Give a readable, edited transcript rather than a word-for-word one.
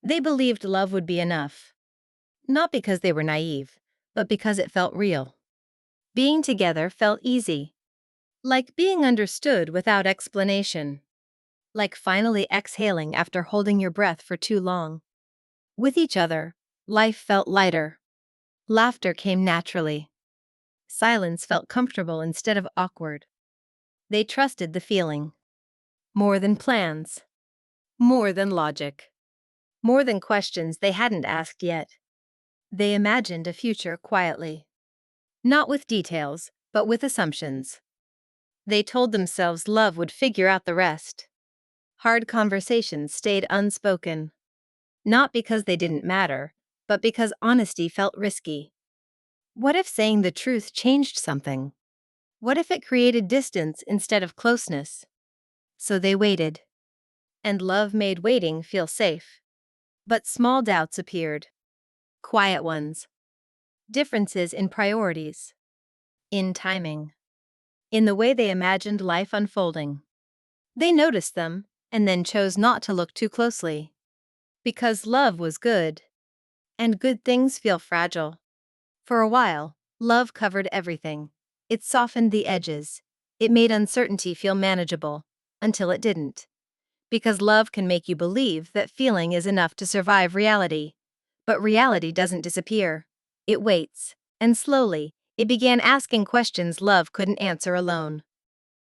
They believed love would be enough. Not because they were naive, but because it felt real. Being together felt easy. Like being understood without explanation. Like finally exhaling after holding your breath for too long. With each other, life felt lighter. Laughter came naturally. Silence felt comfortable instead of awkward. They trusted the feeling. More than plans. More than logic. More than questions they hadn't asked yet. They imagined a future quietly. Not with details, but with assumptions. They told themselves love would figure out the rest. Hard conversations stayed unspoken. Not because they didn't matter, but because honesty felt risky. What if saying the truth changed something? What if it created distance instead of closeness? So they waited. And love made waiting feel safe. But small doubts appeared. Quiet ones. Differences in priorities. In timing. In the way they imagined life unfolding. They noticed them, and then chose not to look too closely. Because love was good. And good things feel fragile. For a while, love covered everything. It softened the edges. It made uncertainty feel manageable, until it didn't. Because love can make you believe that feeling is enough to survive reality. But reality doesn't disappear. It waits. And slowly, it began asking questions love couldn't answer alone.